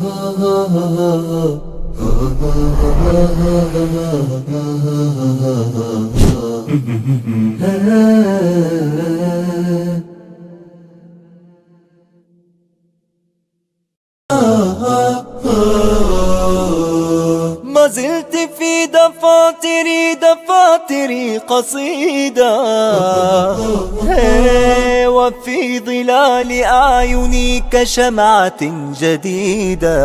ما زلت في دفاتري قصيدة، وفي ظلال أعيني كشمعة جديدة،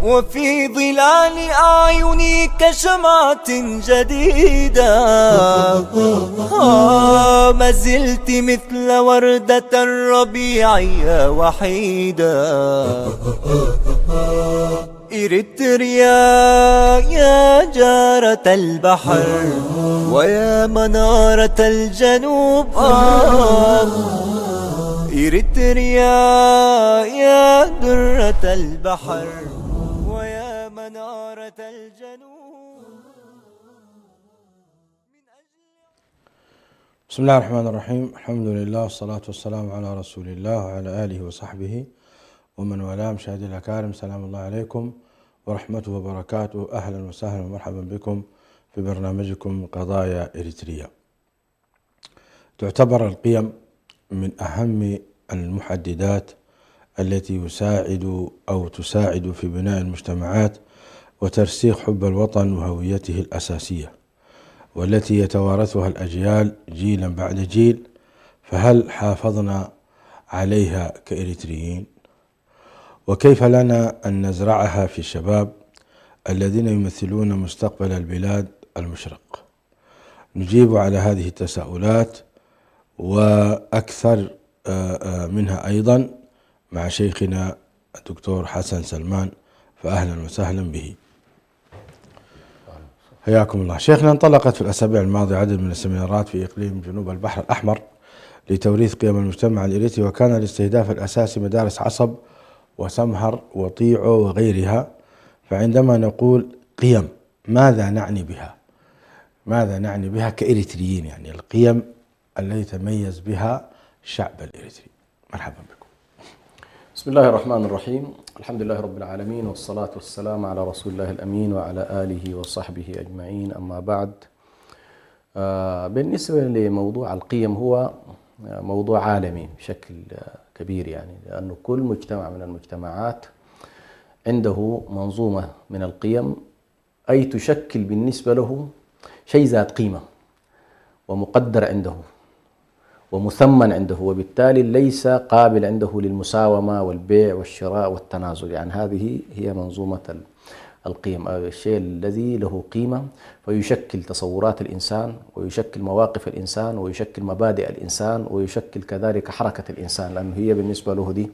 وفي ظلال أعيني كشمعة جديدة. ما زلت مثل وردة الربيع يا وحيدة. إريتريا يا جارة البحر ويا منارة الجنوب، إريتريا يا درة البحر ويا منارة الجنوب. بسم الله الرحمن الرحيم. الحمد لله والصلاة والسلام على رسول الله وعلى آله وصحبه ومن والاه. مشاهدي الأكارم، سلام الله عليكم ورحمته وبركاته. أهلا وسهلا ومرحبا بكم في برنامجكم قضايا إريتريا. تعتبر القيم من أهم المحددات التي تساعد في بناء المجتمعات وترسيخ حب الوطن وهويته الأساسية، والتي يتوارثها الأجيال جيلا بعد جيل. فهل حافظنا عليها كإريتريين؟ وكيف لنا أن نزرعها في الشباب الذين يمثلون مستقبل البلاد المشرق؟ نجيب على هذه التساؤلات وأكثر منها أيضا مع شيخنا الدكتور حسن سلمان، فأهلا وسهلا به. حياكم الله. شيخنا، انطلقت في الأسابيع الماضية عدد من السمينارات في إقليم جنوب البحر الأحمر لتوريث قيم المجتمع الإريتري، وكان الاستهداف الأساسي مدارس عصب وسمهر وطيعو وغيرها. فعندما نقول قيم، ماذا نعني بها؟ ماذا نعني بها كإريتريين؟ يعني القيم التي تميز بها الشعب الإريتري. مرحبا بكم. بسم الله الرحمن الرحيم. الحمد لله رب العالمين، والصلاة والسلام على رسول الله الأمين وعلى آله وصحبه أجمعين. أما بعد، بالنسبة لموضوع القيم، هو موضوع عالمي بشكل كبير، يعني لأنه كل مجتمع من المجتمعات عنده منظومة من القيم، أي تشكل بالنسبة له شيء ذات قيمة ومقدر عنده ومثمن عنده، وبالتالي ليس قابل عنده للمساومة والبيع والشراء والتنازل. يعني هذه هي منظومة القيم، الشيء الذي له قيمة فيشكل تصورات الإنسان ويشكل مواقف الإنسان ويشكل مبادئ الإنسان ويشكل كذلك حركة الإنسان، لأنه هي بالنسبة له دي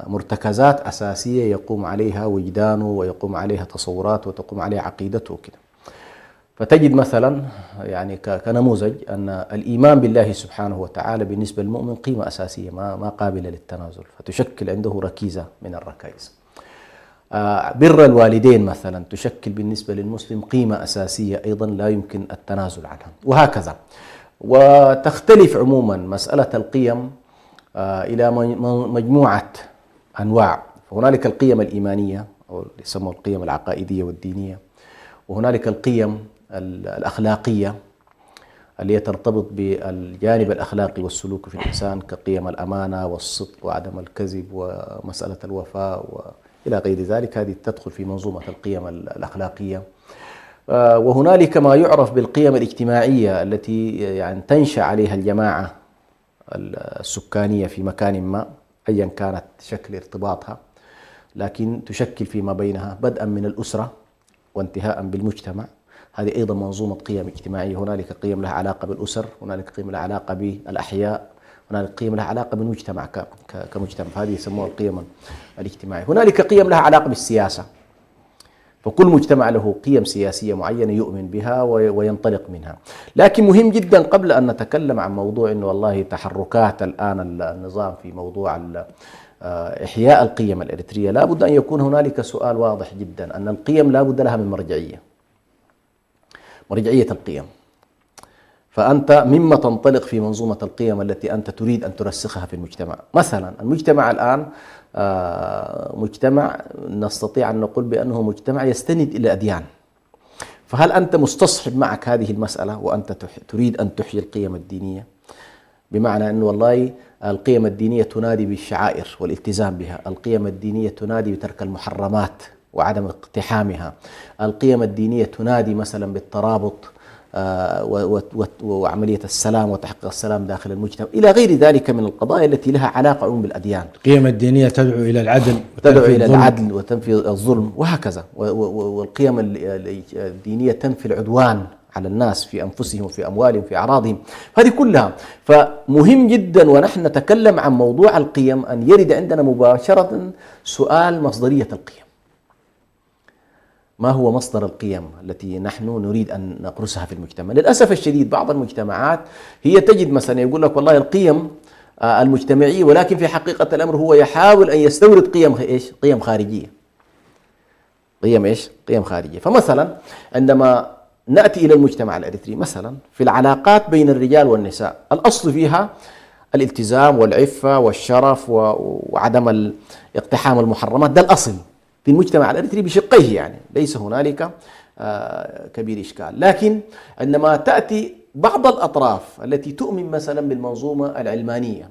مرتكزات أساسية يقوم عليها وجدانه ويقوم عليها تصوراته وتقوم عليها عقيدته كده. فتجد مثلا يعني كنموذج أن الإيمان بالله سبحانه وتعالى بالنسبة للمؤمن قيمة أساسية ما قابلة للتنازل، فتشكل عنده ركيزة من الركائز. بر الوالدين مثلا تشكل بالنسبة للمسلم قيمة أساسية أيضا لا يمكن التنازل عنها، وهكذا. وتختلف عموما مسألة القيم إلى مجموعة أنواع. فهنالك القيم الإيمانية أو يسمى القيم العقائدية والدينية، وهنالك القيم الأخلاقية اللي ترتبط بالجانب الأخلاقي والسلوك في الإنسان، كقيم الأمانة والصدق وعدم الكذب ومسألة الوفاء وإلى غير ذلك. هذه تدخل في منظومة القيم الأخلاقية. وهنالك ما يعرف بالقيم الاجتماعية التي يعني تنشأ عليها الجماعة السكانية في مكان ما أيا كانت شكل ارتباطها، لكن تشكل فيما بينها بدءا من الأسرة وانتهاء بالمجتمع. هذه أيضا منظومة قيم اجتماعية. هنالك قيم لها علاقة بالأسر، هنالك قيم لها علاقة بالأحياء، هنالك قيم لها علاقة بالمجتمع كمجتمع، هذه يسموها القيم الاجتماعية. هنالك قيم لها علاقة بالسياسة، فكل مجتمع له قيم سياسية معينة يؤمن بها وينطلق منها. لكن مهم جدا قبل أن نتكلم عن موضوع إنه والله تحركات الآن النظام في موضوع إحياء القيم الإريترية، لا بد أن يكون هنالك سؤال واضح جدا، أن القيم لا بد لها من مرجعية القيم. فأنت مما تنطلق في منظومة القيم التي أنت تريد أن ترسخها في المجتمع. مثلا المجتمع الآن مجتمع نستطيع أن نقول بأنه مجتمع يستند إلى الأديان. فهل أنت مستصحب معك هذه المسألة وأنت تريد أن تحيي القيم الدينية؟ بمعنى أنه والله القيم الدينية تنادي بالشعائر والالتزام بها، القيم الدينية تنادي بترك المحرمات وعدم اقتحامها، القيم الدينية تنادي مثلا بالترابط وعملية السلام وتحقيق السلام داخل المجتمع إلى غير ذلك من القضايا التي لها علاقة عموما بالأديان. القيم الدينية تدعو إلى العدل، تدعو إلى العدل وتنفي الظلم وهكذا، والقيم الدينية تنفي العدوان على الناس في أنفسهم وفي أموالهم في أعراضهم، هذه كلها. فمهم جدا ونحن نتكلم عن موضوع القيم أن يرد عندنا مباشرة سؤال مصدرية القيم. ما هو مصدر القيم التي نحن نريد أن نغرسها في المجتمع؟ للأسف الشديد بعض المجتمعات هي تجد مثلا يقول لك والله القيم المجتمعية، ولكن في حقيقة الأمر هو يحاول أن يستورد قيم إيش؟ قيم خارجية. قيم إيش؟ قيم خارجية. فمثلا عندما نأتي إلى المجتمع الأريتري مثلا في العلاقات بين الرجال والنساء، الأصل فيها الالتزام والعفة والشرف وعدم اقتحام المحرمات، ده الأصل في المجتمع الأريتري بشقيه، يعني ليس هنالك كبير إشكال. لكن عندما تأتي بعض الأطراف التي تؤمن مثلا بالمنظومة العلمانية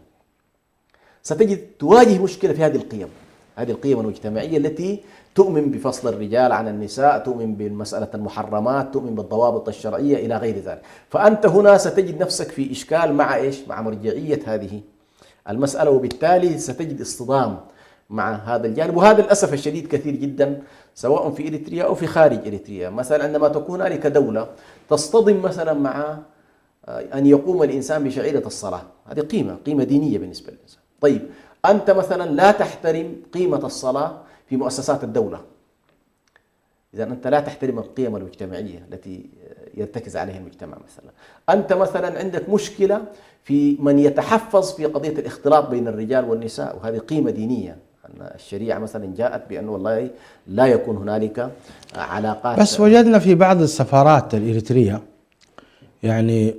ستجد تواجه مشكلة في هذه القيم، هذه القيم المجتمعية التي تؤمن بفصل الرجال عن النساء، تؤمن بمسألة المحرمات، تؤمن بالضوابط الشرعية إلى غير ذلك. فأنت هنا ستجد نفسك في إشكال مع إيش؟ مع مرجعية هذه المسألة، وبالتالي ستجد اصطدام مع هذا الجانب. وهذا للأسف الشديد كثير جدا سواء في إريتريا أو في خارج إريتريا. مثلا عندما تكون هنالك دولة تصطدم مثلا مع أن يقوم الإنسان بشعيرة الصلاة، هذه قيمة دينية بالنسبة للإنسان. طيب أنت مثلا لا تحترم قيمة الصلاة في مؤسسات الدولة، إذا أنت لا تحترم القيم المجتمعية التي يرتكز عليها المجتمع. مثلا أنت مثلا عندك مشكلة في من يتحفظ في قضية الاختلاط بين الرجال والنساء، وهذه قيمة دينية. أن الشريعة مثلا جاءت بأنه والله لا يكون هنالك علاقات. بس وجدنا في بعض السفارات الإريترية يعني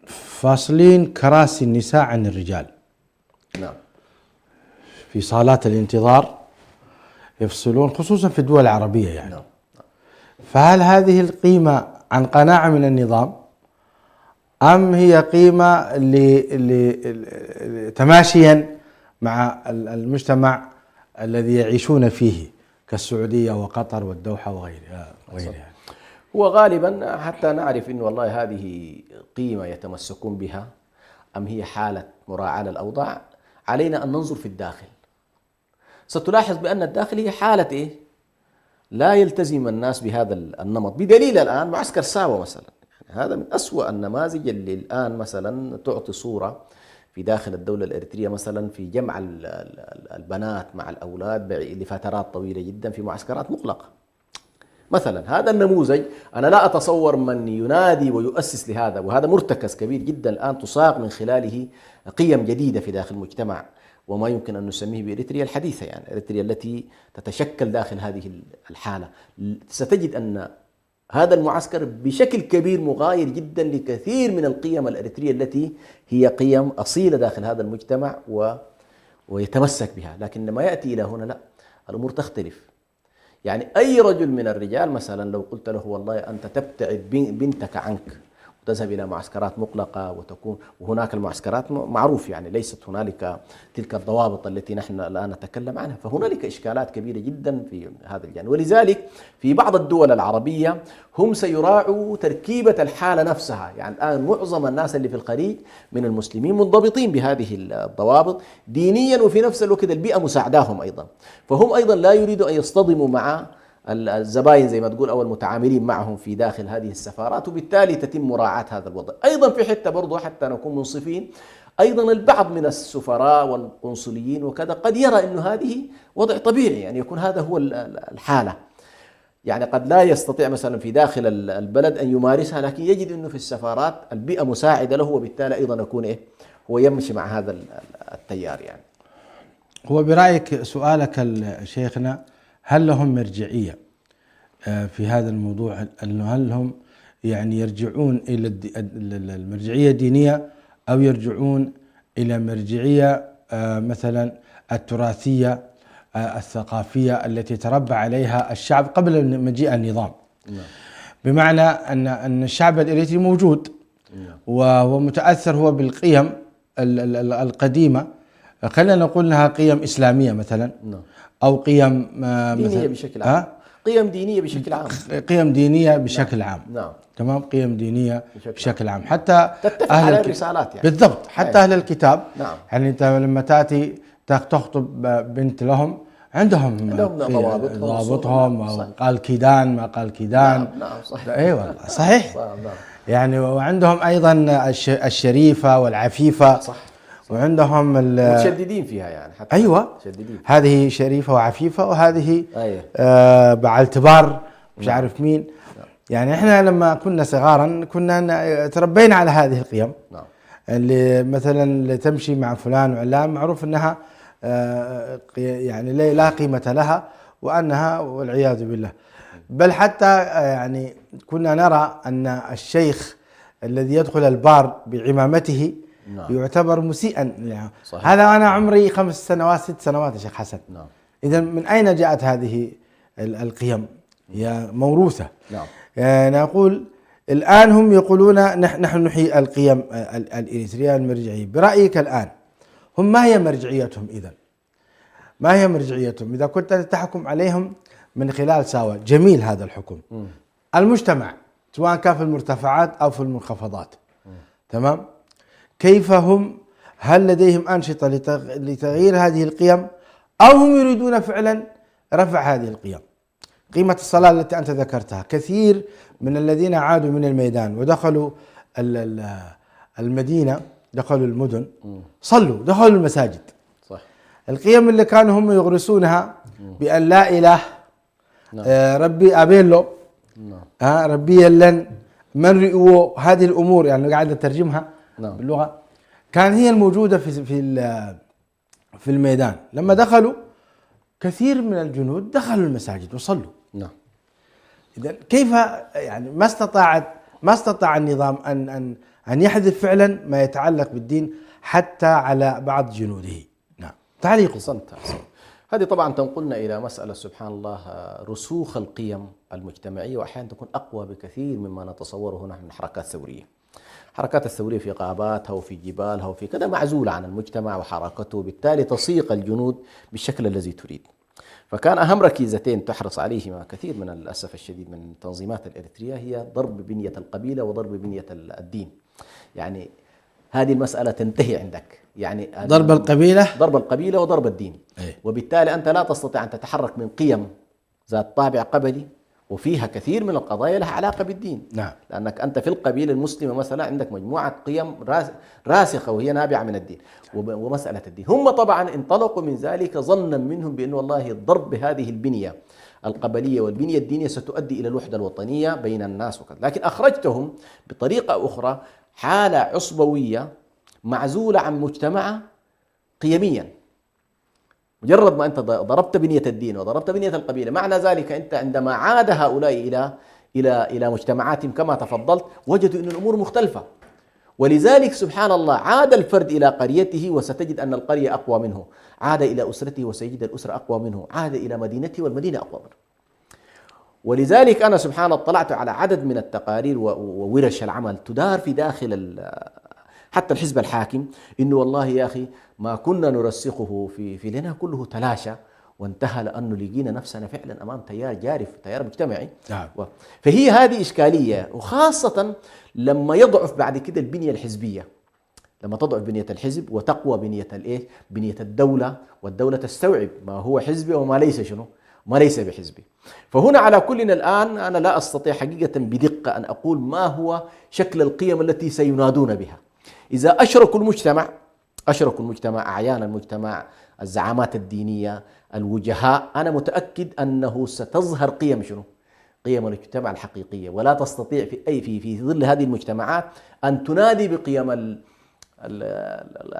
فاصلين كراسي النساء عن الرجال. نعم. في صالات الانتظار يفصلون، خصوصا في الدول العربية يعني. نعم. فهل هذه القيمة عن قناعة من النظام أم هي قيمة تماشيا مع المجتمع الذي يعيشون فيه كالسعودية وقطر والدوحة وغيرها؟ هو غالبا حتى نعرف أن والله هذه قيمة يتمسكون بها أم هي حالة مراعاة للأوضاع، علينا أن ننظر في الداخل. ستلاحظ بأن الداخل هي حالة إيه؟ لا يلتزم الناس بهذا النمط، بدليل الآن معسكر ساوة مثلا، يعني هذا من أسوأ النماذج اللي الآن مثلا تعطي صورة في داخل الدولة الإريترية مثلا في جمع البنات مع الأولاد لفترات طويلة جدا في معسكرات مغلقة مثلا. هذا النموذج أنا لا أتصور من ينادي ويؤسس لهذا، وهذا مرتكز كبير جدا الآن تصاغ من خلاله قيم جديدة في داخل المجتمع، وما يمكن أن نسميه بإريتريا الحديثة، يعني إريتريا التي تتشكل داخل هذه الحالة. ستجد أن هذا المعسكر بشكل كبير مغاير جدا لكثير من القيم الإريترية التي هي قيم أصيلة داخل هذا المجتمع ويتمسك بها. لكن لما يأتي إلى هنا لا، الأمور تختلف. يعني أي رجل من الرجال مثلا لو قلت له والله أنت تبتعد بنتك عنك وتذهب إلى معسكرات مغلقة وهناك المعسكرات معروف يعني ليست هنالك تلك الضوابط التي نحن الآن نتكلم عنها، فهنالك إشكالات كبيرة جدا في هذا الجانب. ولذلك في بعض الدول العربية هم سيراعوا تركيبة الحالة نفسها. يعني الآن معظم الناس اللي في الخليج من المسلمين منضبطين بهذه الضوابط دينيا، وفي نفس الوقت البيئة مساعداهم أيضا، فهم أيضا لا يريدوا أن يصطدموا مع الزباين زي ما تقول أو المتعاملين معهم في داخل هذه السفارات، وبالتالي تتم مراعاة هذا الوضع. أيضا في حتة برضو حتى نكون منصفين، أيضا البعض من السفراء والقنصليين وكذا قد يرى أنه هذه وضع طبيعي، يعني يكون هذا هو الحالة، يعني قد لا يستطيع مثلا في داخل البلد أن يمارسها، لكن يجد أنه في السفارات البيئة مساعدة له، وبالتالي أيضا يكون هو يمشي مع هذا التيار. يعني هو برأيك سؤالك شيخنا، هل لهم مرجعية في هذا الموضوع؟ هل هم يعني يرجعون إلى المرجعية الدينية أو يرجعون إلى مرجعية مثلا التراثية الثقافية التي تربى عليها الشعب قبل مجيء النظام. بمعنى أن الشعب الإريتري موجود وهو متأثر هو بالقيم القديمة، خلينا نقول أنها قيم إسلامية مثلا، أو قيم دينية بشكل عام. قيم دينية بشكل عام. قيم دينية بشكل عام. نعم. تمام، قيم دينية بشكل عام. حتى تتفق على الرسالات يعني. بالضبط، حتى أهل الكتاب. نعم. يعني أنت لما تأتي تخطب بنت لهم عندهم ضوابطهم، قال كيدان ما قال كيدان. نعم صحيح. ايوه صحيح. نعم. يعني وعندهم ايضا الشريفه والعفيفه. صح. وعندهم متشددين فيها يعني حتى. ايوه متشددين. هذه شريفه وعفيفه، وهذه أيوة. باعتبار مش عارف مين. يعني احنا لما كنا صغارا كنا تربينا على هذه القيم. نعم. اللي مثلا اللي تمشي مع فلان وعلان معروف انها يعني لا قيمة لها، وأنها والعياذ بالله. بل حتى يعني كنا نرى أن الشيخ الذي يدخل البار بعمامته يعتبر مسيئا يعني. هذا أنا عمري 5 سنوات 6 سنوات يا شيخ حسن. إذا من أين جاءت هذه القيم؟ هي موروثة. نقول الآن هم يقولون نحن نحيي القيم الإريترية المرجعية. برأيك الآن هم ما هي مرجعيتهم إذن؟ ما هي مرجعيتهم إذا كنت تحكم عليهم من خلال ساوى؟ جميل هذا الحكم. المجتمع سواء كان في المرتفعات أو في المنخفضات، تمام؟ كيف هم؟ هل لديهم أنشطة لتغيير هذه القيم، أو هم يريدون فعلا رفع هذه القيم؟ قيمة الصلاة التي أنت ذكرتها، كثير من الذين عادوا من الميدان ودخلوا المدينة، دخلوا المدن، صلوا، دخلوا المساجد. صح. القيم اللي كانوا هم يغرسونها بأن لا إله، ربي أبيلو، ربي يلن، من رئو، هذه الأمور يعني قاعد أترجمها باللغة، كان هي الموجودة في الميدان. لما دخلوا كثير من الجنود دخلوا المساجد وصلوا. إذن كيف يعني ما استطاع النظام أن يحذف فعلا ما يتعلق بالدين حتى على بعض جنوده؟ نعم. تعليق. أحسنت. هذه طبعا تنقلنا إلى مسألة سبحان الله رسوخ القيم المجتمعية، وأحيانا تكون أقوى بكثير مما نتصوره نحن من حركات ثورية. حركات الثورية في غاباتها وفي جبالها وفي كذا معزولة عن المجتمع وحركته، بالتالي تصيق الجنود بالشكل الذي تريد. فكان أهم ركيزتين تحرص عليهما كثير من الأسف الشديد من التنظيمات الإريترية هي ضرب بنية القبيلة وضرب بنية الدين. يعني هذه المسألة تنتهي عندك، يعني ضرب القبيلة وضرب الدين. وبالتالي أنت لا تستطيع أن تتحرك من قيم ذات طابع قبلي وفيها كثير من القضايا لها علاقة بالدين. نعم. لأنك أنت في القبيلة المسلمة مثلا عندك مجموعة قيم راسخة وهي نابعة من الدين ومسألة الدين. هم طبعا انطلقوا من ذلك ظنا منهم بأن والله الضرب بهذه البنية القبلية والبنية الدينية ستؤدي إلى الوحدة الوطنية بين الناس وكذا، لكن أخرجتهم بطريقة أخرى حالة عصبوية معزولة عن مجتمع قيميا. مجرد ما أنت ضربت بنية الدين وضربت بنية القبيلة، معنى ذلك أنت عندما عاد هؤلاء إلى مجتمعاتهم كما تفضلت وجدوا أن الأمور مختلفة. ولذلك سبحان الله عاد الفرد إلى قريته وستجد أن القرية أقوى منه، عاد إلى أسرته وسيجد الأسرة أقوى منه، عاد إلى مدينته والمدينة أقوى منه. ولذلك أنا سبحان الله اطلعت على عدد من التقارير وورش العمل تدار في داخل حتى الحزب الحاكم، إنه والله يا أخي ما كنا نرسخه في لنا كله تلاشى وانتهى، لأنه لقينا نفسنا فعلا أمام تيار جارف، تيار مجتمعي. فهي هذه إشكالية، وخاصة لما يضعف بعد كده البنية الحزبية، لما تضعف بنية الحزب وتقوى بنية الدولة، والدولة تستوعب ما هو حزبي وما ليس شنو، ما ليس بحزبي. فهنا على كلنا الآن أنا لا أستطيع حقيقة بدقة أن أقول ما هو شكل القيم التي سينادون بها. إذا أشركوا المجتمع، أعيان المجتمع، الزعامات الدينية، الوجهاء، أنا متأكد أنه ستظهر قيم شنو؟ قيم المجتمع الحقيقية، ولا تستطيع في ظل هذه المجتمعات أن تنادي بقيم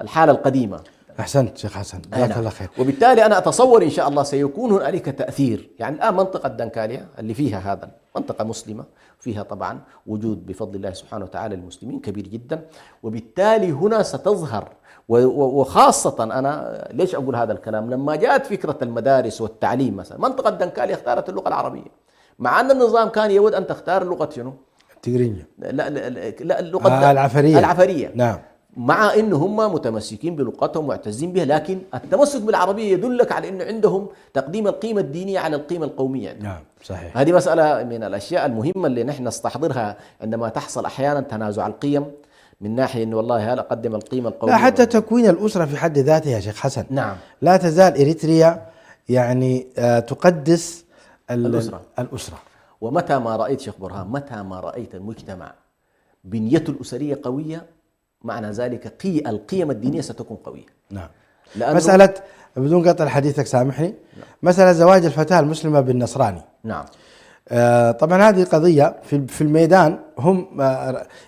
الحالة القديمة. أحسنت شيخ حسن، جزاك الله خير. وبالتالي أنا أتصور إن شاء الله سيكون هنالك تأثير. يعني الآن منطقة دنكاليا اللي فيها هذا منطقة مسلمة، فيها طبعا وجود بفضل الله سبحانه وتعالى المسلمين كبير جدا، وبالتالي هنا ستظهر. وخاصة أنا ليش أقول هذا الكلام؟ لما جاءت فكرة المدارس والتعليم مثلا، منطقة دنكاليا اختارت اللغة العربية، مع أن النظام كان يود أن تختار اللغة شنو؟ التجرينية. لا اللغة العفرية. نعم. مع انه هم متمسكين بلغتهم معتزين بها، لكن التمسك بالعربيه يدلك على انه عندهم تقديم القيمه الدينيه على القيمه القوميه عندهم. نعم صحيح. هذه مساله من الاشياء المهمه اللي نحن نستحضرها عندما تحصل احيانا تنازع القيم، من ناحيه انه والله هل اقدم القيمه القوميه. لا، حتى تكوين الاسره في حد ذاتها يا شيخ حسن. نعم. لا تزال اريتريا يعني تقدس الاسره. ومتى ما رايت شيخ برهان، متى ما رايت المجتمع بنيته الاسريه قويه، معنى ذلك القيم الدينية ستكون قوية. نعم. مسألة بدون قطع حديثك سامحني. نعم. مسألة زواج الفتاة المسلمة بالنصراني. نعم. طبعا هذه قضية في الميدان هم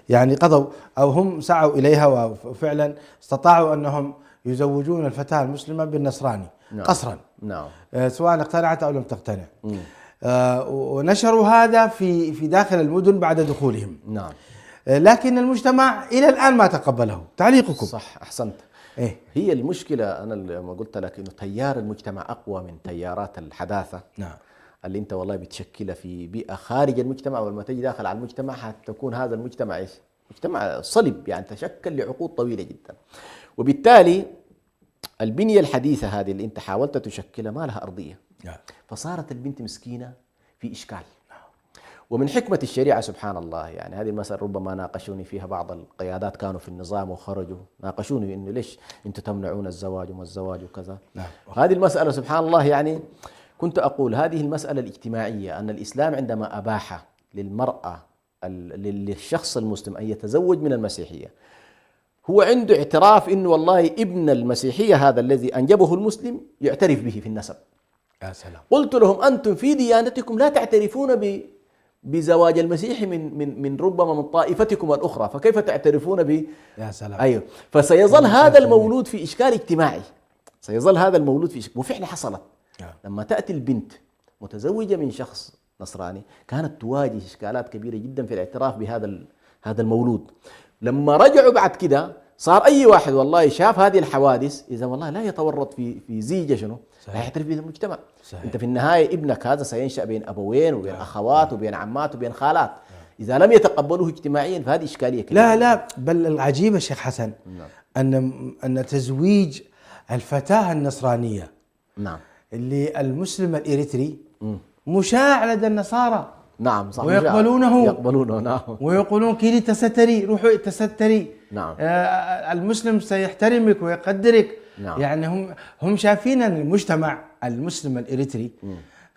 يعني قضوا أو هم سعوا إليها، وفعلا استطاعوا أنهم يزوجون الفتاة المسلمة بالنصراني. نعم. قصرا. نعم. سواء اقتنعت أو لم تقتنع. ونشروا هذا في داخل المدن بعد دخولهم. نعم. لكن المجتمع إلى الآن ما تقبله. تعليقكم؟ صح، أحسنت. إيه؟ هي المشكلة أنا لما قلت لك إنه تيار المجتمع أقوى من تيارات الحداثة. نعم. اللي أنت والله بتشكلها في بيئة خارج المجتمع، ولما تجي داخل على المجتمع حتكون هذا المجتمع إيش؟ مجتمع صلب، يعني تشكل لعقود طويلة جدا. وبالتالي البنية الحديثة هذه اللي أنت حاولت تشكلها ما لها أرضية. نعم. فصارت البنت مسكينة في إشكال. ومن حكمة الشريعة سبحان الله، يعني هذه المسألة ربما ناقشوني فيها بعض القيادات كانوا في النظام وخرجوا، ناقشوني إنه ليش أنتم تمنعون الزواج وما الزواج وكذا. نعم. هذه المسألة سبحان الله، يعني كنت أقول هذه المسألة الاجتماعية، أن الإسلام عندما أباح للمرأة للشخص المسلم أن يتزوج من المسيحية، هو عنده اعتراف إنه والله ابن المسيحية هذا الذي أنجبه المسلم يعترف به في النسب. يا سلام. قلت لهم أنتم في ديانتكم لا تعترفون بزواج المسيحي من ربما من طائفتكم الأخرى، فكيف تعترفون يا سلام. أيوه. فسيظل هذا المولود في إشكال اجتماعي، سيظل هذا المولود في إشكال. وفعلا حصلت. لما تأتي البنت متزوجة من شخص نصراني كانت تواجه إشكالات كبيرة جدا في الاعتراف هذا المولود. لما رجعوا بعد كده صار أي واحد والله شاف هذه الحوادث إذا والله لا يتورط في زيجة شنو لا يعترف به المجتمع. صحيح. أنت في النهاية ابنك هذا سينشأ بين أبوين وبين أخوات وبين عمات وبين خالات. إذا لم يتقبلوه اجتماعيا فهذه إشكالية كبيرة. لا بل العجيب يا شيخ حسن أن تزويج الفتاة النصرانية نعم اللي المسلم الإريتري مشاع لدى النصارى. نعم صح. يقبلونه نعم. ويقولون كيري تستري، روحي تستري. نعم. المسلم سيحترمك ويقدرك. نعم. يعني هم شايفين أن المجتمع المسلم الإريتري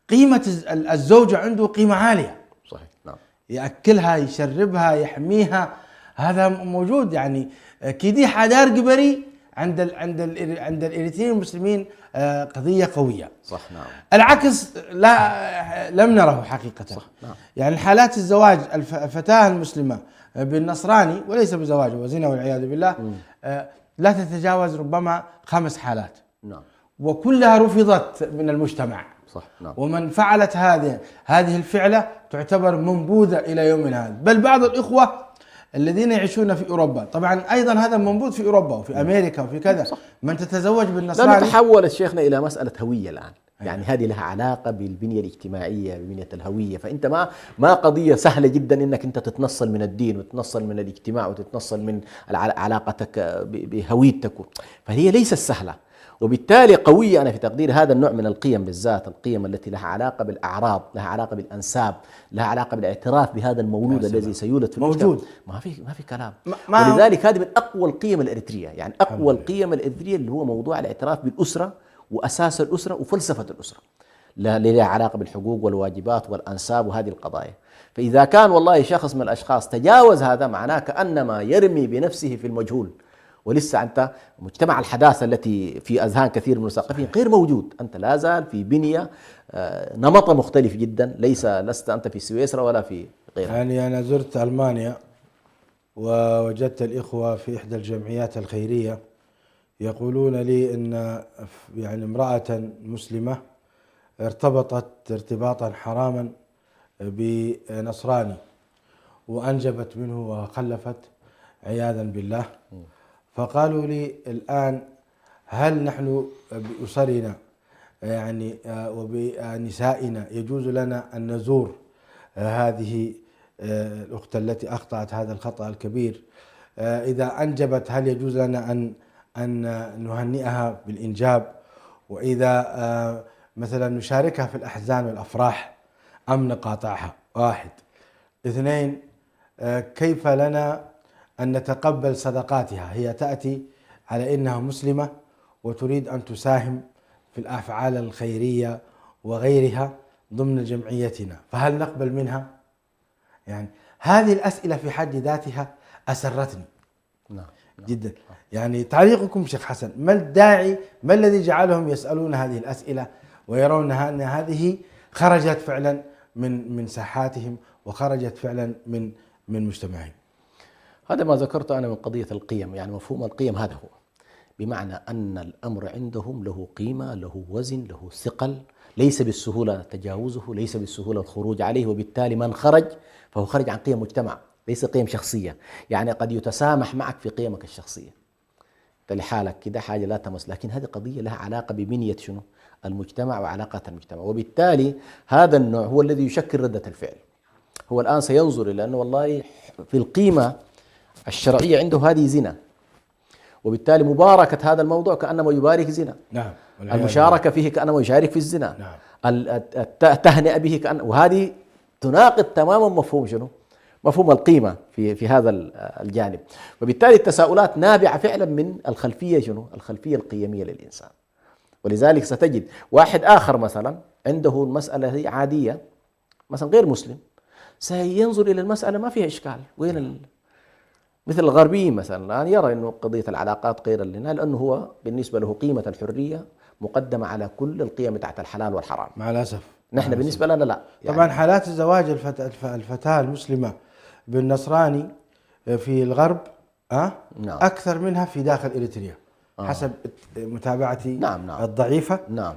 قيمة الزوجة عنده قيمة عالية. صحيح. نعم. يأكلها، يشربها، يحميها، هذا موجود. يعني كيدي حدار قبري عند الإريتريين المسلمين قضية قوية. صح. نعم. العكس لم نره حقيقة. صح. نعم. يعني حالات الزواج الفتاة المسلمة بالنصراني وليس بزواج وزنا والعياذ بالله لا تتجاوز ربما 5 حالات. نعم. وكلها رفضت من المجتمع. صح. نعم. ومن فعلت هذه الفعلة تعتبر منبوذة إلى يومنا هذا. بل بعض الإخوة الذين يعيشون في أوروبا، طبعا أيضا هذا منبوذ في أوروبا وفي أمريكا وفي كذا. صح. من تتزوج بالنصراني. لم تحولت شيخنا إلى مسألة هوية الآن. يعني هذه لها علاقة بالبنية الاجتماعية، ببنية الهوية. فأنت ما قضية سهلة جدا إنك أنت تتنصل من الدين وتتنصل من الاجتماع وتتنصل من علاقتك بهويتك. فهي ليست سهلة، وبالتالي قوية. أنا في تقدير هذا النوع من القيم بالذات، القيم التي لها علاقة بالأعراض، لها علاقة بالأنساب، لها علاقة بالاعتراف بهذا المولود الذي سيولد في المجتمع. موجود. ما في كلام. ولذلك هذه من أقوى القيم الإريترية. يعني أقوى القيم الإريترية اللي هو موضوع الاعتراف بالأسرة وأساس الأسرة وفلسفة الأسرة، لها علاقة بالحقوق والواجبات والأنساب وهذه القضايا. فإذا كان والله شخص من الأشخاص تجاوز هذا، معناه كأنما يرمي بنفسه في المجهول. ولسه أنت مجتمع الحداثة التي في أذهان كثير من المثقفين غير موجود. أنت لا زال في بنية نمط مختلف جدا. لست أنت في سويسرا ولا في غيرها. يعني أنا زرت ألمانيا ووجدت الإخوة في إحدى الجمعيات الخيرية يقولون لي أن يعني امرأة مسلمة ارتبطت ارتباطا حراما بنصراني وأنجبت منه وخلفت عياذا بالله، فقالوا لي الآن هل نحن بأسرنا يعني وبنسائنا يجوز لنا أن نزور هذه الأخت التي أخطأت هذا الخطأ الكبير؟ إذا أنجبت هل يجوز لنا أن نهنئها بالإنجاب؟ وإذا مثلا نشاركها في الأحزان والأفراح أم نقاطعها؟ واحد. اثنين، كيف لنا أن نتقبل صدقاتها؟ هي تأتي على إنها مسلمة وتريد أن تساهم في الأفعال الخيرية وغيرها ضمن جمعيتنا، فهل نقبل منها؟ يعني هذه الأسئلة في حد ذاتها أسرتني جدا. يعني تعليقكم شيخ حسن، ما الداعي، ما الذي جعلهم يسألون هذه الأسئلة ويرون أن هذه خرجت فعلا من ساحاتهم وخرجت فعلا من مجتمعهم؟ هذا ما ذكرت أنا من قضية القيم، يعني مفهوم القيم هذا هو، بمعنى أن الأمر عندهم له قيمة، له وزن، له ثقل، ليس بالسهولة تجاوزه، ليس بالسهولة الخروج عليه، وبالتالي من خرج فهو خرج عن قيم مجتمع ليس قيم شخصية. يعني قد يتسامح معك في قيمك الشخصية أنت لحالك كده حاجة لا تمس، لكن هذه قضية لها علاقة ببنية شنو؟ المجتمع وعلاقات المجتمع، وبالتالي هذا النوع هو الذي يشكل ردة الفعل. هو الآن سينظر إلى أنه والله في القيمة الشرعية عنده هذه زنا، وبالتالي مباركة هذا الموضوع كأنما يبارك زنا. نعم. المشاركة فيه كأنما يشارك في الزنا. نعم. التهنئة به وهذه تناقض تماما مفهوم شنو؟ مفهوم القيمة في هذا الجانب. وبالتالي التساؤلات نابعة فعلا من الخلفية شنو؟ الخلفية القيمية للإنسان. ولذلك ستجد واحد آخر مثلا عنده المسألة هي عادية مثلا غير مسلم، سينظر إلى المسألة ما فيها إشكال. وين مثل الغربيين مثلا الآن يرى أنه قضية العلاقات غير اللي لأنه هو بالنسبة له قيمة الحرية مقدمة على كل القيم تحت الحلال والحرام. مع الأسف نحن بالنسبة لنا لا. يعني طبعا حالات الزواج الفتاة المسلمة بالنصراني في الغرب نعم. أكثر منها في داخل إريتريا حسب متابعتي الضعيفة. نعم.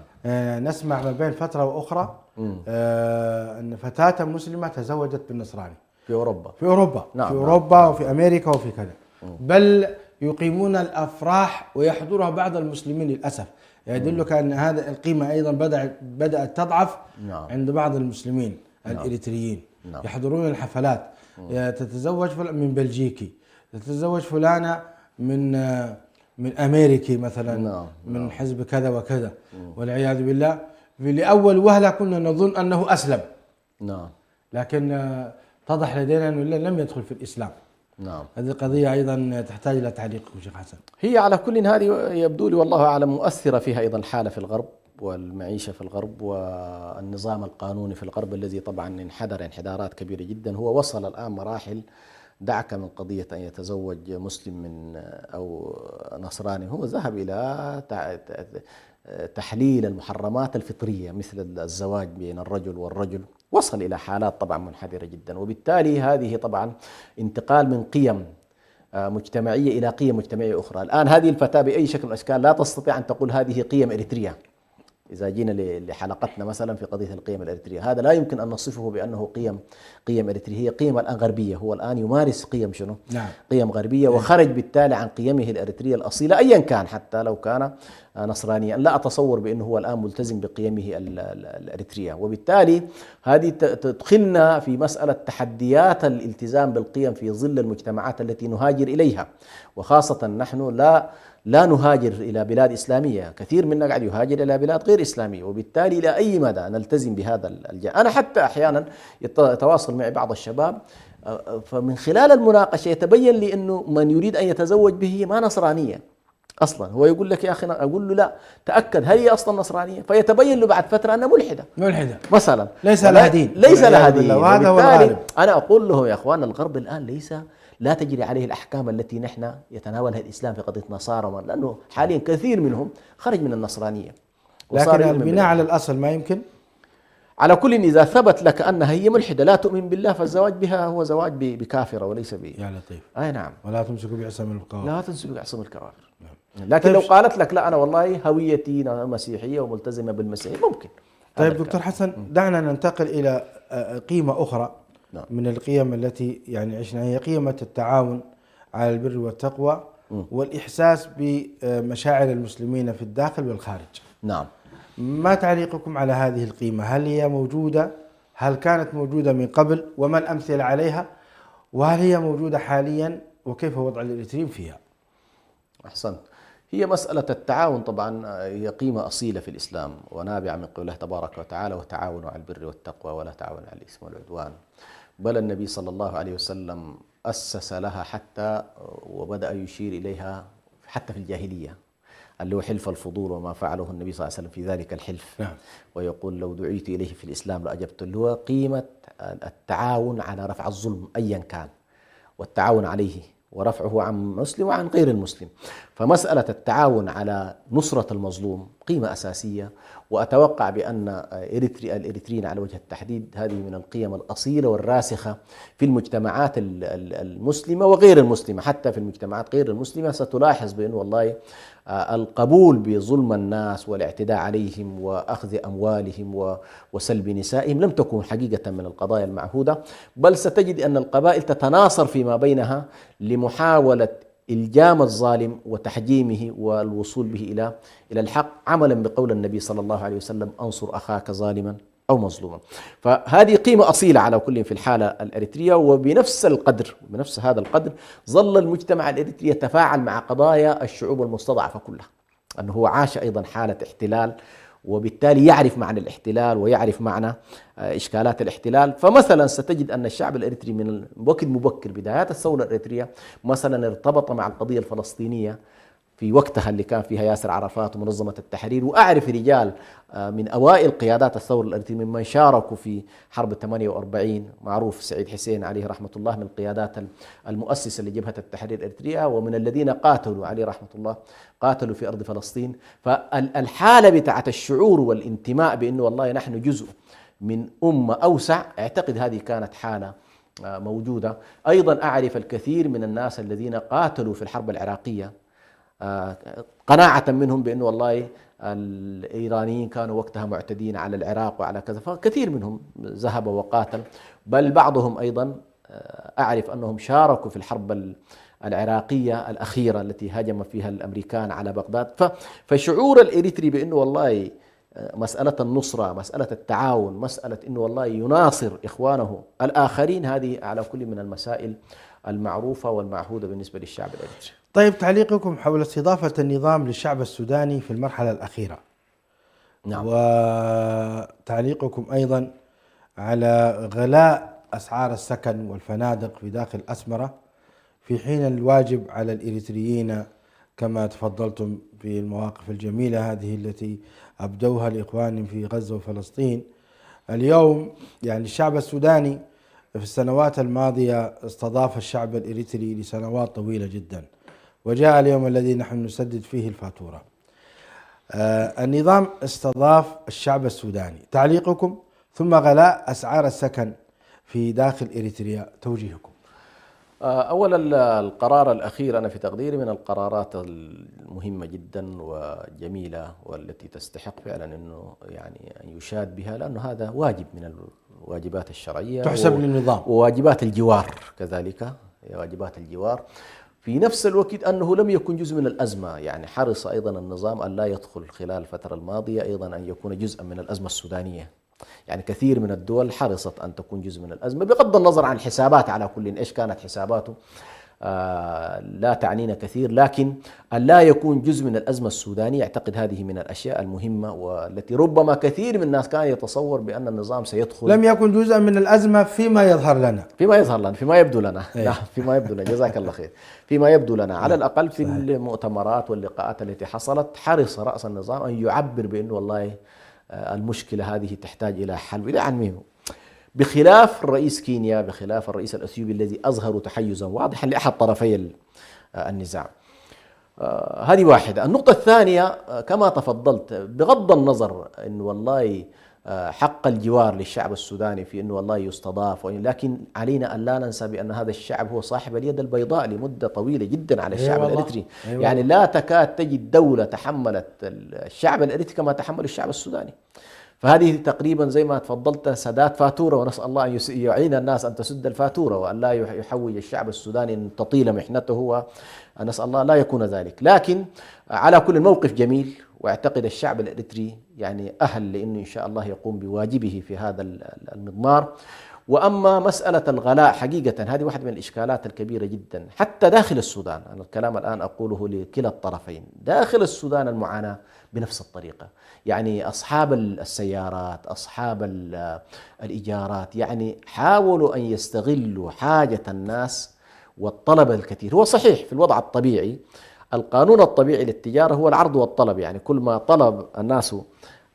نسمع ما بين فترة وأخرى أن فتاة مسلمة تزوجت بالنصراني في أوروبا. نعم. في أوروبا وفي أمريكا وفي كذا. بل يقيمون الأفراح ويحضرها بعض المسلمين للأسف، يدلك أن هذا القيمة أيضا بدأت تضعف. نعم. عند بعض المسلمين. نعم. الإريتريين. نعم. يحضرون الحفلات. تتزوج من بلجيكي، تتزوج فلانة من أمريكي مثلا. نعم. من حزب كذا وكذا. والعياذ بالله. لأول وهلة كنا نظن أنه أسلم. نعم. لكن اتضح لدينا أنه لم يدخل في الإسلام. نعم. هذه قضية أيضا تحتاج إلى تعليقكم شيخ حسن. هي على كل هذه يبدو لي والله أعلم مؤثرة فيها أيضا الحالة في الغرب والمعيشة في الغرب والنظام القانوني في الغرب الذي طبعا انحدر انحدارات كبيرة جدا. هو وصل الآن مراحل دعك من قضية أن يتزوج مسلم من أو نصراني، هو ذهب إلى تحليل المحرمات الفطرية مثل الزواج بين الرجل والرجل، وصل إلى حالات طبعا منحدرة جدا. وبالتالي هذه طبعا انتقال من قيم مجتمعية إلى قيم مجتمعية أخرى. الآن هذه الفتاة بأي شكل من الأشكال لا تستطيع أن تقول هذه قيم إريتريا. إذا جينا لحلقتنا مثلا في قضية القيم الإريترية، هذا لا يمكن أن نصفه بأنه قيم إريترية، هي قيم الآن غربية. هو الآن يمارس قيم شنو؟ نعم. قيم غربية، وخرج بالتالي عن قيمه الإريترية الأصيلة أيا كان، حتى لو كان نصرانيا. لا أتصور بأنه هو الآن ملتزم بقيمه الإريترية. وبالتالي هذه تدخلنا في مسألة تحديات الالتزام بالقيم في ظل المجتمعات التي نهاجر إليها، وخاصة نحن لا نهاجر إلى بلاد إسلامية، كثير منا قاعد يهاجر إلى بلاد غير إسلامية. وبالتالي إلى أي مدى نلتزم بهذا الجانب؟ أنا حتى أحيانا يتواصل معي بعض الشباب، فمن خلال المناقشة يتبين لي أنه من يريد أن يتزوج به ما نصرانية أصلا. هو يقول لك يا أخي، أقول له لا تأكد هل هي أصلا نصرانية؟ فيتبين له بعد فترة أنها ملحدة مثلا، ليس لها دين. وهذا هو الغالب. أنا أقول لهم يا أخوان الغرب الآن لا تجري عليه الأحكام التي نحن يتناولها الإسلام في قضية نصارى، لأنه حاليا كثير منهم خرج من النصرانية. لكن البناء على الأصل ما يمكن. على كل إذا ثبت لك أنها هي ملحدة لا تؤمن بالله، فالزواج بها هو زواج بكافرة وليس يا لطيف. أي نعم. ولا تمسكوا بعصم الكوافر. لا تمسكوا بعصم الكوافر. لكن لو قالت لك لا أنا والله هويتي مسيحية وملتزمة بالمسيحية ممكن. طيب دكتور حسن، دعنا ننتقل إلى قيمة أخرى من القيم التي يعني عشنا، هي قيمة التعاون على البر والتقوى والإحساس بمشاعر المسلمين في الداخل والخارج. نعم. ما تعليقكم على هذه القيمة؟ هل هي موجودة؟ هل كانت موجودة من قبل؟ وما الأمثلة عليها؟ وهل هي موجودة حاليا؟ وكيف وضع الإريتريين فيها؟ أحسنت. هي مسألة التعاون طبعا هي قيمة أصيلة في الإسلام ونابعة من قوله تبارك وتعالى وتعاونوا على البر والتقوى ولا تعاونوا على الإثم والعدوان. بل النبي صلى الله عليه وسلم أسس لها حتى وبدأ يشير إليها حتى في الجاهلية، اللي هو حلف الفضول وما فعله النبي صلى الله عليه وسلم في ذلك الحلف. نعم. ويقول لو دعيت إليه في الإسلام لأجبت، اللي هو قيمة التعاون على رفع الظلم أيا كان، والتعاون عليه ورفعه عن مسلم وعن غير المسلم. فمسألة التعاون على نصرة المظلوم قيمة أساسية، وأتوقع بأن الإريتريين على وجه التحديد هذه من القيم الأصيلة والراسخة في المجتمعات المسلمة وغير المسلمة. حتى في المجتمعات غير المسلمة ستلاحظ بأن والله القبول بظلم الناس والاعتداء عليهم وأخذ أموالهم وسلب نسائهم لم تكن حقيقة من القضايا المعهودة، بل ستجد أن القبائل تتناصر فيما بينها لمحاولة إلجام الظالم وتحجيمه والوصول به إلى الحق، عملا بقول النبي صلى الله عليه وسلم أنصر أخاك ظالما أو مظلوما. فهذه قيمة أصيلة على كل في الحالة الإريترية. وبنفس القدر، بنفس هذا القدر ظل المجتمع الإريتري يتفاعل مع قضايا الشعوب المستضعفة كلها، أنه هو عاش أيضا حالة احتلال، وبالتالي يعرف معنى الاحتلال ويعرف معنى إشكالات الاحتلال. فمثلا ستجد أن الشعب الإريتري من وقت مبكر بدايات الثورة الإريترية مثلا ارتبط مع القضية الفلسطينية في وقتها اللي كان فيها ياسر عرفات ومنظمة التحرير. وأعرف رجال من أوائل قيادات الثورة الإريترية ممن شاركوا في حرب 48، معروف سعيد حسين عليه رحمة الله من القيادات المؤسسة لجبهة التحرير الإريترية، ومن الذين قاتلوا عليه رحمة الله قاتلوا في أرض فلسطين. فالحالة بتاعت الشعور والانتماء بأنه والله نحن جزء من أمة أوسع، أعتقد هذه كانت حالة موجودة. أيضا أعرف الكثير من الناس الذين قاتلوا في الحرب العراقية قناعة منهم بأنه والله الإيرانيين كانوا وقتها معتدين على العراق وعلى كذا، فكثير منهم ذهب وقاتل. بل بعضهم أيضا أعرف أنهم شاركوا في الحرب العراقية الأخيرة التي هاجم فيها الأمريكان على بغداد. فشعور الإريتري بأنه والله مسألة النصرة، مسألة التعاون، مسألة أنه والله يناصر إخوانه الآخرين، هذه على كل من المسائل المعروفة والمعهودة بالنسبة للشعب الإريتري. طيب تعليقكم حول استضافة النظام للشعب السوداني في المرحلة الأخيرة؟ نعم. وتعليقكم أيضا على غلاء أسعار السكن والفنادق في داخل أسمرة، في حين الواجب على الإريتريين كما تفضلتم في المواقف الجميلة هذه التي أبدوها لإخوانهم في غزة وفلسطين. اليوم يعني الشعب السوداني في السنوات الماضية استضاف الشعب الإريتري لسنوات طويلة جدا، وجاء اليوم الذي نحن نسدد فيه الفاتورة. النظام استضاف الشعب السوداني، تعليقكم؟ ثم غلاء أسعار السكن في داخل إريتريا، توجيهكم؟ أولا القرار الأخير أنا في تقديري من القرارات المهمة جدا وجميلة والتي تستحق فعلا أنه يعني أن يشاد بها، لأنه هذا واجب من الواجبات الشرعية تحسب للنظام، وواجبات الجوار كذلك، واجبات الجوار. في نفس الوقت أنه لم يكن جزء من الأزمة، يعني حرص أيضا النظام أن لا يدخل خلال الفترة الماضية أيضا أن يكون جزءا من الأزمة السودانية. يعني كثير من الدول حرصت أن تكون جزء من الأزمة بغض النظر عن الحسابات، على كل إيش كانت حساباته لا تعنينا كثير، لكن أن لا يكون جزء من الأزمة السودانية أعتقد هذه من الأشياء المهمة، والتي ربما كثير من الناس كان يتصور بأن النظام سيدخل. لم يكن جزءا من الأزمة فيما يظهر لنا، فيما يبدو لنا لا فيما يبدو لنا، جزاك الله خير. فيما يبدو لنا على الأقل في المؤتمرات واللقاءات التي حصلت حرص رأس النظام أن يعبر بأنه والله المشكلة هذه تحتاج إلى حل وإلى عنوانه، بخلاف الرئيس كينيا، بخلاف الرئيس الأثيوبي الذي أظهروا تحيزا واضحا لأحد طرفي النزاع. هذه واحدة. النقطة الثانية كما تفضلت، بغض النظر أن والله حق الجوار للشعب السوداني في أنه والله يستضاف، لكن علينا أن لا ننسى بأن هذا الشعب هو صاحب اليد البيضاء لمدة طويلة جدا على الشعب الإريتري. يعني لا تكاد تجد دولة تحملت الشعب الإريتري كما تحمل الشعب السوداني. فهذه تقريبا زي ما تفضلت سداد فاتورة، ونسأل الله أن يعين الناس أن تسد الفاتورة وأن لا يحوج الشعب السوداني أن تطيل محنته، ونسأل الله لا يكون ذلك. لكن على كل موقف جميل، واعتقد الشعب الإريتري يعني أهل لأنه إن شاء الله يقوم بواجبه في هذا المضمار. وأما مسألة الغلاء حقيقة هذه واحدة من الإشكالات الكبيرة جدا حتى داخل السودان. أنا الكلام الآن أقوله لكلا الطرفين. داخل السودان المعاناة بنفس الطريقة، يعني أصحاب السيارات، أصحاب الإيجارات، يعني حاولوا أن يستغلوا حاجة الناس والطلب الكثير. هو صحيح في الوضع الطبيعي القانون الطبيعي للتجارة هو العرض والطلب، يعني كل ما طلب الناس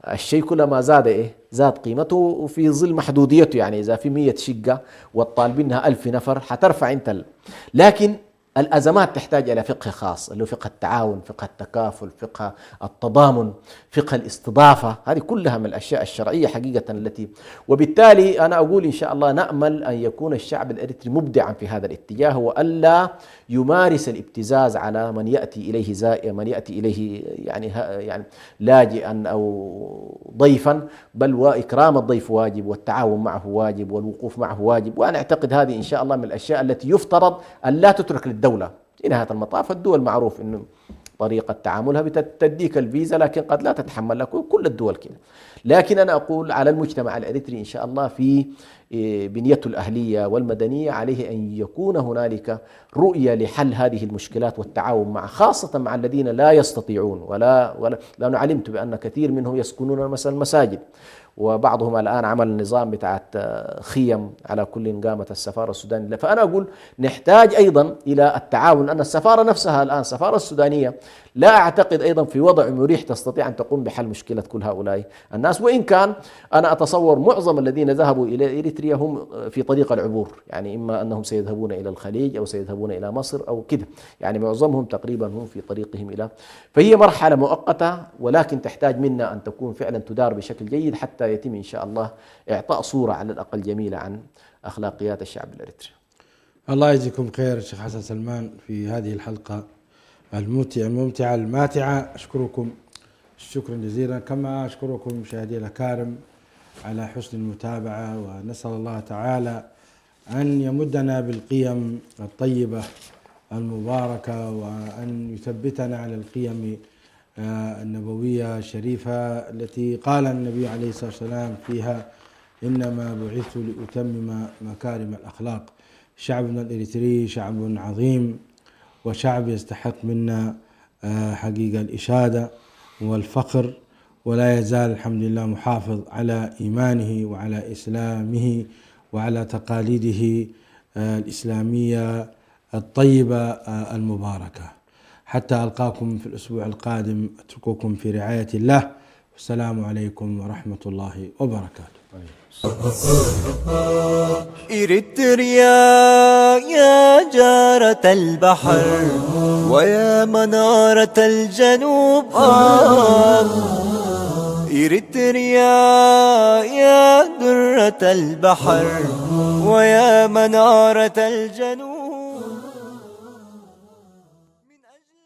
الشيء كلما زاد زاد قيمته وفي ظل محدوديته. يعني إذا في 100 شقة والطالبينها 1000 نفر حترفع أنت لكن الأزمات تحتاج إلى فقه خاص، اللي هو فقه التعاون، فقه التكافل، فقه التضامن، فقه الاستضافة. هذه كلها من الأشياء الشرعية حقيقة التي، وبالتالي أنا أقول إن شاء الله نأمل أن يكون الشعب الإريتري مبدعا في هذا الاتجاه، وألا يمارس الابتزاز على من يأتي إليه زائر، من يأتي إليه يعني لاجئا أو ضيفا، بل وإكرام الضيف واجب، والتعاون معه واجب، والوقوف معه واجب. وأنا أعتقد هذه إن شاء الله من الأشياء التي يفترض أن لا تترك للدولة. في نهاية المطاف الدول معروف أنه طريقة تعاملها بتديك الفيزا لكن قد لا تتحمل لك، كل الدول كده. لكن أنا أقول على المجتمع الإريتري إن شاء الله في بنيته الأهلية والمدنية عليه أن يكون هنالك رؤية لحل هذه المشكلات والتعاون مع، خاصة مع الذين لا يستطيعون لأنه علمت بأن كثير منهم يسكنون مثلا المساجد، وبعضهم الآن عمل نظام بتاعت خيم على كل قامت السفارة السودانية. فأنا أقول نحتاج أيضا إلى التعاون، أن السفارة نفسها الآن السفارة السودانية لا أعتقد أيضا في وضع مريح تستطيع أن تقوم بحل مشكلة كل هؤلاء الناس، وإن كان أنا أتصور معظم الذين ذهبوا إلى إريتريا هم في طريق العبور، يعني إما أنهم سيذهبون إلى الخليج أو سيذهبون إلى مصر أو كده، يعني معظمهم تقريبا هم في طريقهم إلى. فهي مرحلة مؤقتة ولكن تحتاج منا أن تكون فعلا تدار بشكل جيد حتى يتم إن شاء الله إعطاء صورة على الأقل جميلة عن أخلاقيات الشعب الإريتري. الله يجزيكم خير الشيخ حسن سلمان في هذه الحلقة الممتعة الماتعة. أشكركم شكرا جزيلا، كما أشكركم مشاهدي الأكارم على حسن المتابعة، ونسأل الله تعالى أن يمدنا بالقيم الطيبة المباركة، وأن يثبتنا على القيم النبوية الشريفة التي قال النبي عليه الصلاة والسلام فيها إنما بعثت لأتمم مكارم الأخلاق. شعبنا الإريتري شعب عظيم، وشعب يستحق منا حقيقة الإشادة والفخر، ولا يزال الحمد لله محافظ على إيمانه وعلى إسلامه وعلى تقاليده الإسلامية الطيبة المباركة. حتى ألقاكم في الأسبوع القادم أترككم في رعاية الله، والسلام عليكم ورحمة الله وبركاته. إريتريا يا جارة البحر ويا منارة الجنوب، إريتريا يا درة البحر ويا منارة الجنوب. من أجل